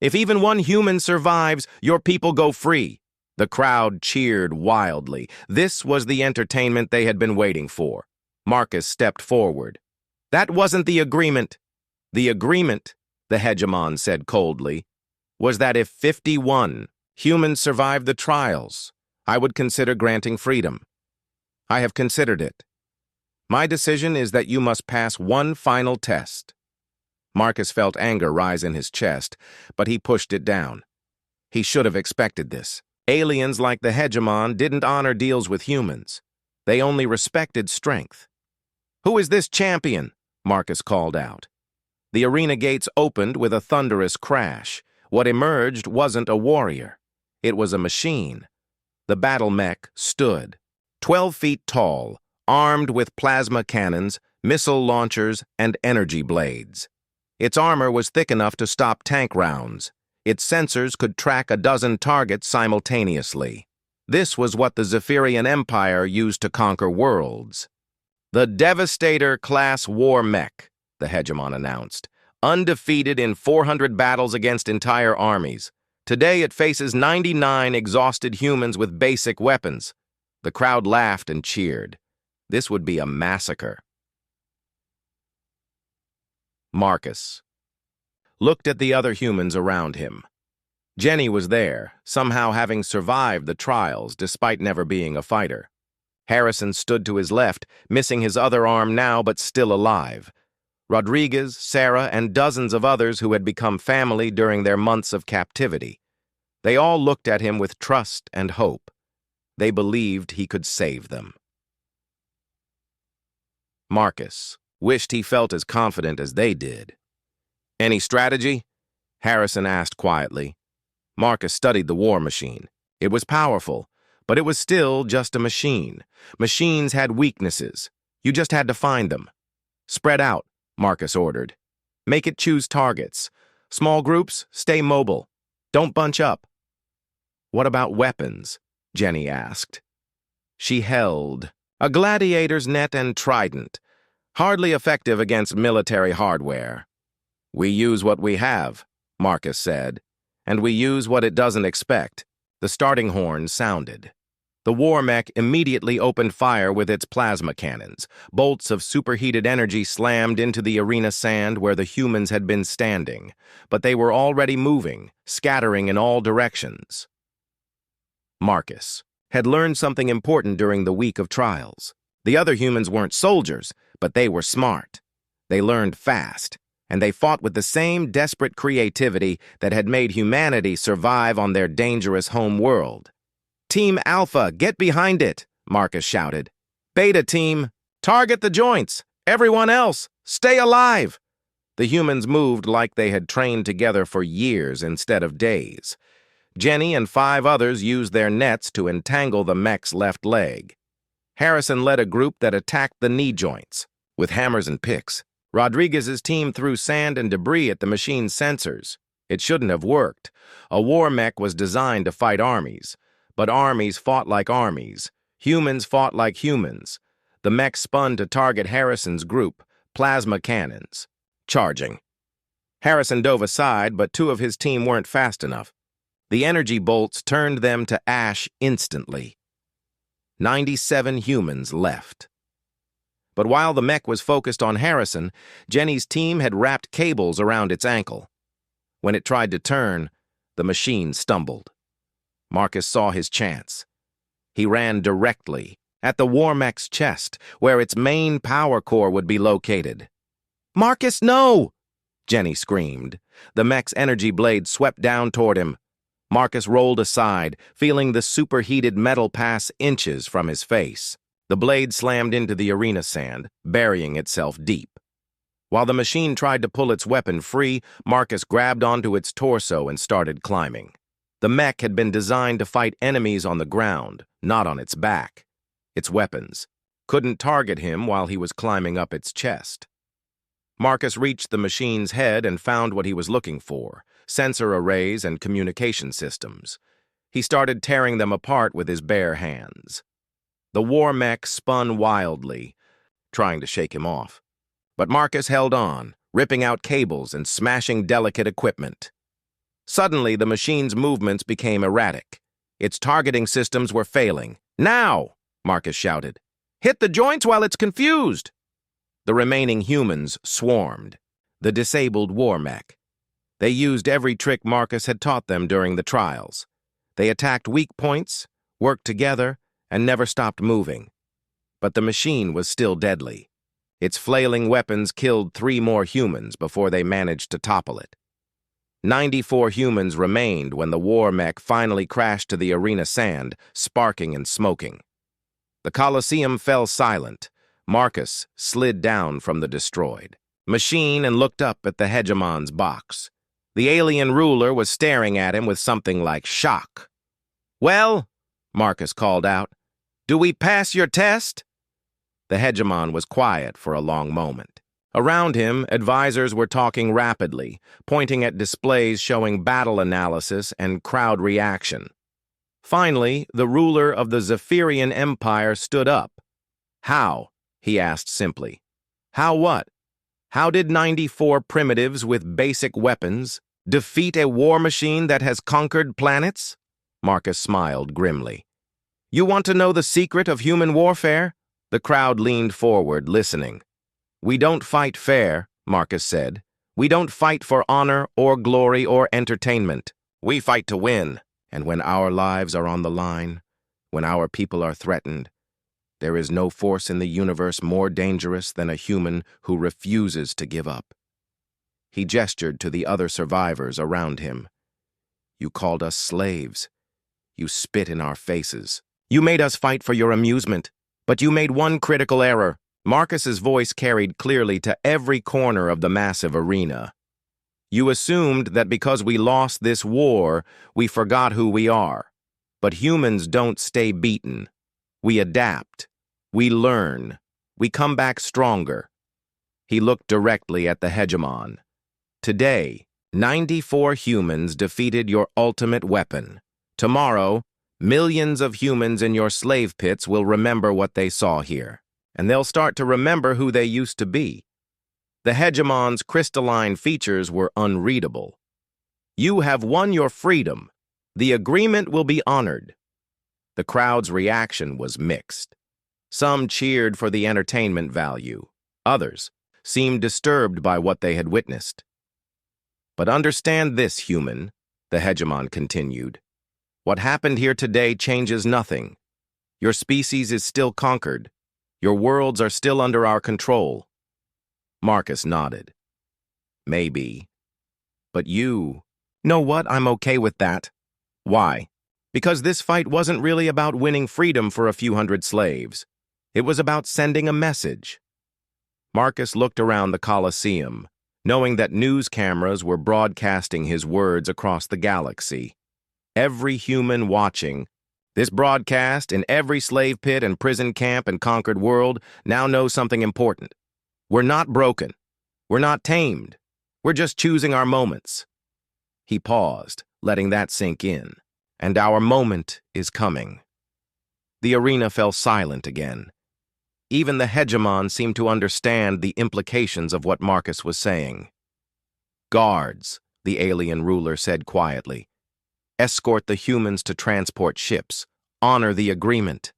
If even one human survives, your people go free." The crowd cheered wildly. This was the entertainment they had been waiting for. Marcus stepped forward. "That wasn't the agreement." "The agreement," the hegemon said coldly, "was that if 51 humans survived the trials, I would consider granting freedom. I have considered it. My decision is that you must pass one final test." Marcus felt anger rise in his chest, but he pushed it down. He should have expected this. Aliens like the hegemon didn't honor deals with humans. They only respected strength. "Who is this champion?" Marcus called out. The arena gates opened with a thunderous crash. What emerged wasn't a warrior. It was a machine. The battle mech stood, 12 feet tall, armed with plasma cannons, missile launchers, and energy blades. Its armor was thick enough to stop tank rounds. Its sensors could track a dozen targets simultaneously. This was what the Zephyrian Empire used to conquer worlds. The Devastator class war mech, the hegemon announced, undefeated in 400 battles against entire armies. Today it faces 99 exhausted humans with basic weapons. The crowd laughed and cheered. This would be a massacre. Marcus looked at the other humans around him. Jenny was there, somehow having survived the trials despite never being a fighter. Harrison stood to his left, missing his other arm now but still alive. Rodriguez, Sarah, and dozens of others who had become family during their months of captivity. They all looked at him with trust and hope. They believed he could save them. Marcus wished he felt as confident as they did. "Any strategy?" Harrison asked quietly. Marcus studied the war machine. It was powerful, but it was still just a machine. Machines had weaknesses. You just had to find them. "Spread out," Marcus ordered. "Make it choose targets. Small groups, stay mobile. Don't bunch up." "What about weapons?" Jenny asked. She held a gladiator's net and trident, hardly effective against military hardware. "We use what we have," Marcus said, "and we use what it doesn't expect." The starting horn sounded. The war mech immediately opened fire with its plasma cannons. Bolts of superheated energy slammed into the arena sand where the humans had been standing, but they were already moving, scattering in all directions. Marcus had learned something important during the week of trials. The other humans weren't soldiers, but they were smart. They learned fast, and they fought with the same desperate creativity that had made humanity survive on their dangerous home world. "Team Alpha, get behind it," Marcus shouted. "Beta team, target the joints. Everyone else, stay alive." The humans moved like they had trained together for years instead of days. Jenny and 5 others used their nets to entangle the mech's left leg. Harrison led a group that attacked the knee joints with hammers and picks. Rodriguez's team threw sand and debris at the machine's sensors. It shouldn't have worked. A war mech was designed to fight armies, but armies fought like armies. Humans fought like humans. The mech spun to target Harrison's group, plasma cannons. Charging. Harrison dove aside, but 2 of his team weren't fast enough. The energy bolts turned them to ash instantly. 97 humans left. But while the mech was focused on Harrison, Jenny's team had wrapped cables around its ankle. When it tried to turn, the machine stumbled. Marcus saw his chance. He ran directly at the war mech's chest, where its main power core would be located. "Marcus, no!" Jenny screamed. The mech's energy blade swept down toward him. Marcus rolled aside, feeling the superheated metal pass inches from his face. The blade slammed into the arena sand, burying itself deep. While the machine tried to pull its weapon free, Marcus grabbed onto its torso and started climbing. The mech had been designed to fight enemies on the ground, not on its back. Its weapons couldn't target him while he was climbing up its chest. Marcus reached the machine's head and found what he was looking for: sensor arrays and communication systems. He started tearing them apart with his bare hands. The war mech spun wildly, trying to shake him off. But Marcus held on, ripping out cables and smashing delicate equipment. Suddenly, the machine's movements became erratic. Its targeting systems were failing. "Now!" Marcus shouted. "Hit the joints while it's confused!" The remaining humans swarmed, the disabled war mech. They used every trick Marcus had taught them during the trials. They attacked weak points, worked together, and never stopped moving. But the machine was still deadly. Its flailing weapons killed 3 more humans before they managed to topple it. 94 humans remained when the war mech finally crashed to the arena sand, sparking and smoking. The Colosseum fell silent. Marcus slid down from the destroyed machine and looked up at the hegemon's box. The alien ruler was staring at him with something like shock. "Well," Marcus called out, "do we pass your test?" The hegemon was quiet for a long moment. Around him, advisors were talking rapidly, pointing at displays showing battle analysis and crowd reaction. Finally, the ruler of the Zephyrian Empire stood up. "How?" he asked simply. How what? How did 94 primitives with basic weapons defeat a war machine that has conquered planets? Marcus smiled grimly. You want to know the secret of human warfare? The crowd leaned forward, listening. We don't fight fair, Marcus said. We don't fight for honor or glory or entertainment. We fight to win. And when our lives are on the line, when our people are threatened, there is no force in the universe more dangerous than a human who refuses to give up. He gestured to the other survivors around him. You called us slaves. You spit in our faces. You made us fight for your amusement, but you made one critical error. Marcus's voice carried clearly to every corner of the massive arena. You assumed that because we lost this war, we forgot who we are. But humans don't stay beaten. We adapt. We learn. We come back stronger. He looked directly at the hegemon. Today, 94 humans defeated your ultimate weapon. Tomorrow, millions of humans in your slave pits will remember what they saw here, and they'll start to remember who they used to be. The hegemon's crystalline features were unreadable. You have won your freedom. The agreement will be honored. The crowd's reaction was mixed. Some cheered for the entertainment value. Others seemed disturbed by what they had witnessed. But understand this, human, the hegemon continued. What happened here today changes nothing. Your species is still conquered. Your worlds are still under our control. Marcus nodded. Maybe. But you... Know what? I'm okay with that. Why? Because this fight wasn't really about winning freedom for a few hundred slaves. It was about sending a message. Marcus looked around the Colosseum, knowing that news cameras were broadcasting his words across the galaxy. Every human watching this broadcast in every slave pit and prison camp and conquered world now knows something important. We're not broken. We're not tamed. We're just choosing our moments. He paused, letting that sink in. And our moment is coming. The arena fell silent again. Even the hegemon seemed to understand the implications of what Marcus was saying. Guards, the alien ruler said quietly. Escort the humans to transport ships. Honor the agreement.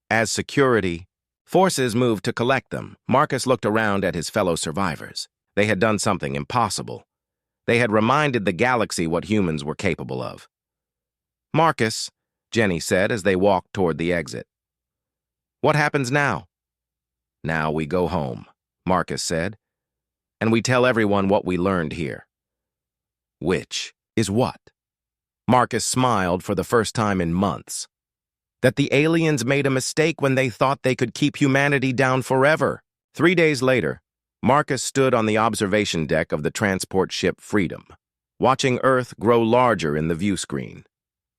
As security, forces moved to collect them. Marcus looked around at his fellow survivors. They had done something impossible. They had reminded the galaxy what humans were capable of. Marcus, Jenny said as they walked toward the exit. What happens now? Now we go home, Marcus said, and we tell everyone what we learned here. Which is what? Marcus smiled for the first time in months. That the aliens made a mistake when they thought they could keep humanity down forever. 3 days later, Marcus stood on the observation deck of the transport ship Freedom, watching Earth grow larger in the view screen.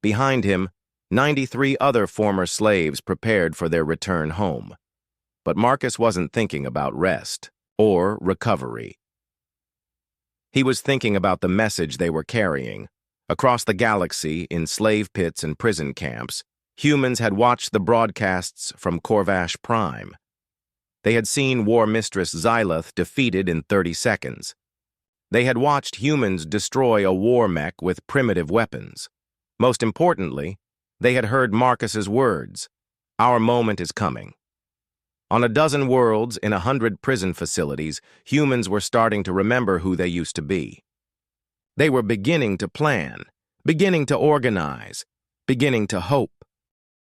Behind him, 93 other former slaves prepared for their return home. But Marcus wasn't thinking about rest or recovery. He was thinking about the message they were carrying. Across the galaxy, in slave pits and prison camps, humans had watched the broadcasts from Corvash Prime. They had seen War Mistress Xyloth defeated in 30 seconds. They had watched humans destroy a war mech with primitive weapons. Most importantly, they had heard Marcus's words, "Our moment is coming." On a dozen worlds, in 100 prison facilities, humans were starting to remember who they used to be. They were beginning to plan, beginning to organize, beginning to hope.